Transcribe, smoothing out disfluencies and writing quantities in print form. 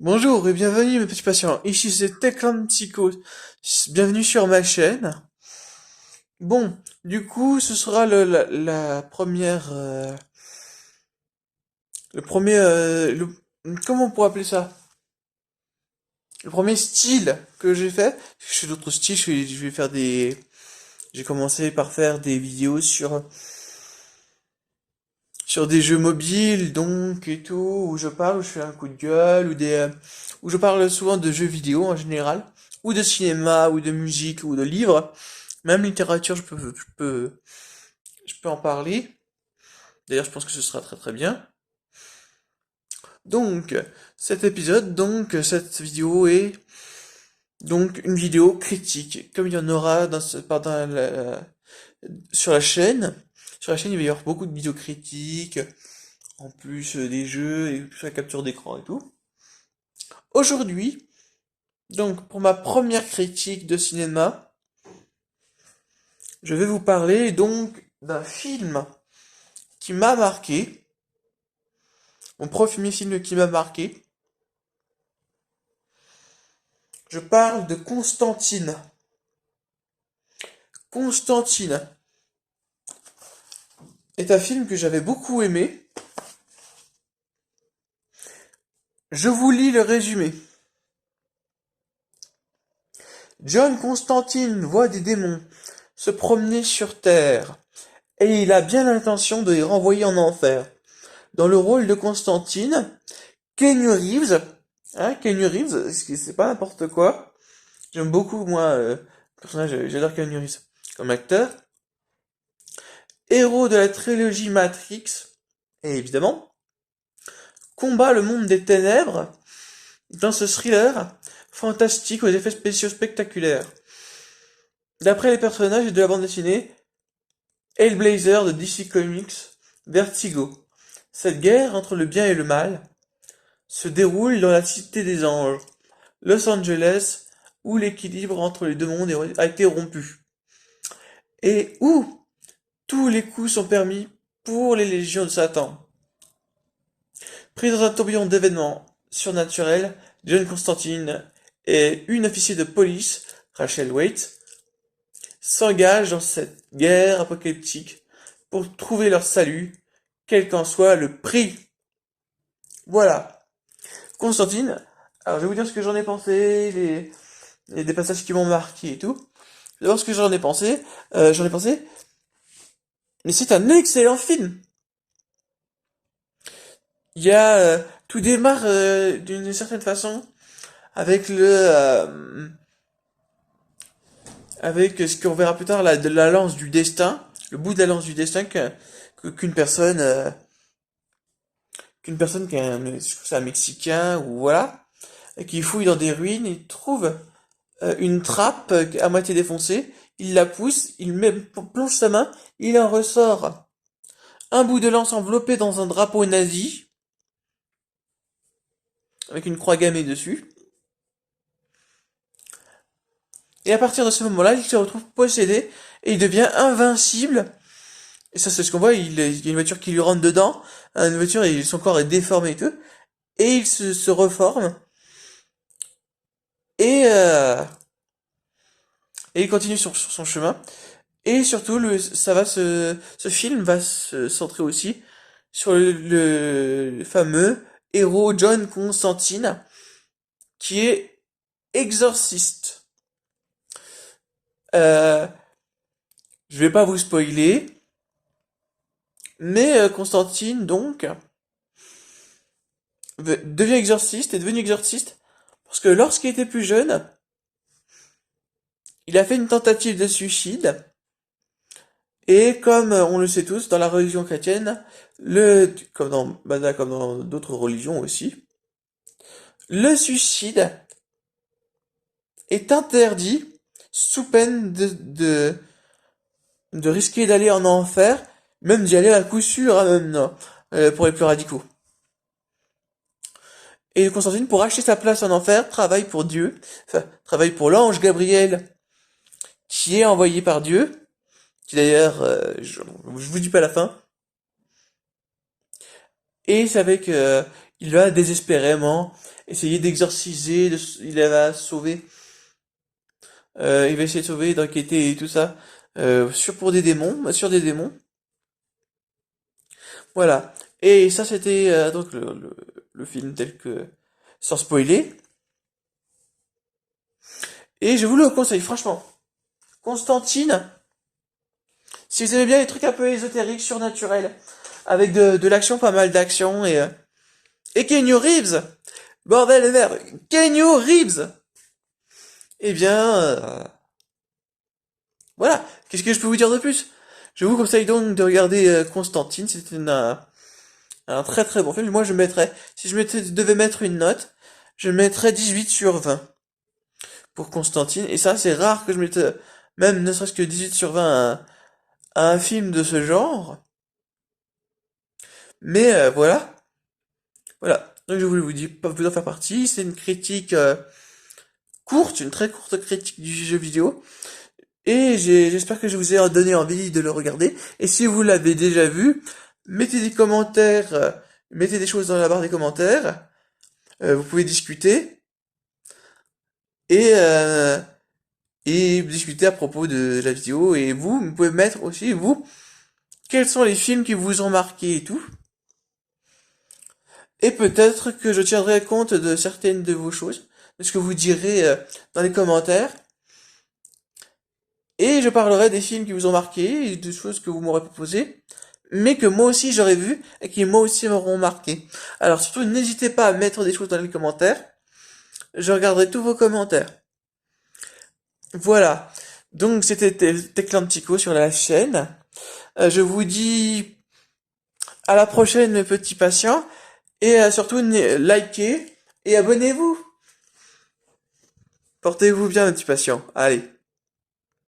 Bonjour et bienvenue mes petits patients, ici c'est Techland Psycho, bienvenue sur ma chaîne. Bon, du coup ce sera la première, le premier, comment on pourrait appeler ça? Le premier style que j'ai fait. Je fais d'autres styles, je vais faire j'ai commencé par faire des vidéos sur des jeux mobiles donc et tout, où je parle, où je fais un coup de gueule, où je parle souvent de jeux vidéo en général, ou de cinéma, ou de musique, ou de livres. Même littérature, je peux en parler. D'ailleurs, je pense que ce sera très très bien. Donc, cette vidéo est donc une vidéo critique, comme il y en aura sur la chaîne. Sur la chaîne, il va y avoir beaucoup de vidéos critiques, en plus des jeux et plus la capture d'écran et tout. Aujourd'hui, donc pour ma première critique de cinéma, je vais vous parler donc d'un film qui m'a marqué. Mon premier film qui m'a marqué. Je parle de Constantine. Constantine est un film que j'avais beaucoup aimé. Je vous lis le résumé. John Constantine voit des démons se promener sur Terre et il a bien l'intention de les renvoyer en enfer. Dans le rôle de Constantine, Keanu Reeves, Keanu Reeves, c'est pas n'importe quoi. J'aime beaucoup, moi, le personnage, j'adore Keanu Reeves comme acteur. Héros de la trilogie Matrix, et évidemment, combat le monde des ténèbres dans ce thriller fantastique aux effets spéciaux spectaculaires. D'après les personnages de la bande dessinée, Hellblazer de DC Comics, Vertigo. Cette guerre entre le bien et le mal se déroule dans la Cité des Anges, Los Angeles, où l'équilibre entre les deux mondes a été rompu, et où tous les coups sont permis pour les légions de Satan. Pris dans un tourbillon d'événements surnaturels, John Constantine et une officier de police, Rachel Waite, s'engagent dans cette guerre apocalyptique pour trouver leur salut, quel qu'en soit le prix. Voilà. Constantine, alors je vais vous dire ce que j'en ai pensé, des passages qui m'ont marqué et tout. D'abord ce que j'en ai pensé, mais c'est un excellent film. Tout démarre d'une certaine façon avec avec ce qu'on verra plus tard, de la lance du destin, le bout de la lance du destin qu'une personne, je trouve que c'est un Mexicain ou voilà, qui fouille dans des ruines et trouve une trappe à moitié défoncée. Il la pousse, plonge sa main, il en ressort un bout de lance enveloppé dans un drapeau nazi avec une croix gammée dessus. Et à partir de ce moment-là, il se retrouve possédé et il devient invincible. Et ça, c'est ce qu'on voit. Il y a une voiture qui lui rentre dedans. Une voiture, et son corps est déformé et tout. Et il se reforme. Et, euh, et il continue sur son chemin. Et surtout, ce film va se centrer aussi sur le fameux héros John Constantine, qui est exorciste. Euh, je vais pas vous spoiler, mais Constantine, donc, est devenu exorciste, parce que lorsqu'il était plus jeune, il a fait une tentative de suicide, et comme on le sait tous, dans la religion chrétienne, comme dans d'autres religions aussi, le suicide est interdit sous peine de risquer d'aller en enfer, même d'y aller à coup sûr, même, non, pour les plus radicaux. Et Constantine, pour acheter sa place en enfer, travaille pour Dieu, enfin, travaille pour l'ange Gabriel, qui est envoyé par Dieu, qui d'ailleurs, je vous dis pas la fin, et c'est avec, il va désespérément essayer d'exorciser, il va sauver, il va essayer de sauver, d'enquêter et tout ça, pour des démons, sur des démons. Voilà. Et ça, c'était donc le film tel que, sans spoiler. Et je vous le conseille, franchement. Constantine, si vous aimez bien les trucs un peu ésotériques, surnaturels, avec de l'action, pas mal d'action, et Keanu Reeves, bordel de merde, Keanu Reeves, eh bien, voilà, qu'est-ce que je peux vous dire de plus? Je vous conseille donc de regarder Constantine, c'est un très très bon film. Moi je mettrais, si devais mettre une note, je mettrais 18 sur 20 pour Constantine, et ça c'est rare que je mette même ne serait-ce que 18 sur 20 à un film de ce genre, mais voilà. Voilà, donc je voulais vous dire, pas vous en faire partie, c'est une critique courte, une très courte critique du jeu vidéo, et j'espère que je vous ai donné envie de le regarder, et si vous l'avez déjà vu, mettez des commentaires, mettez des choses dans la barre des commentaires, vous pouvez discuter, et, euh, et discuter à propos de la vidéo, et vous pouvez mettre aussi, vous, quels sont les films qui vous ont marqué et tout, et peut-être que je tiendrai compte de certaines de vos choses, de ce que vous direz dans les commentaires. Et je parlerai des films qui vous ont marqué, et des choses que vous m'aurez proposées, mais que moi aussi j'aurais vu, et qui moi aussi m'auront marqué. Alors surtout, n'hésitez pas à mettre des choses dans les commentaires. Je regarderai tous vos commentaires. Voilà. Donc c'était Teclantico sur la chaîne. Je vous dis à la prochaine, mes petits patients. Et surtout, likez et abonnez-vous. Portez-vous bien, mes petits patients. Allez.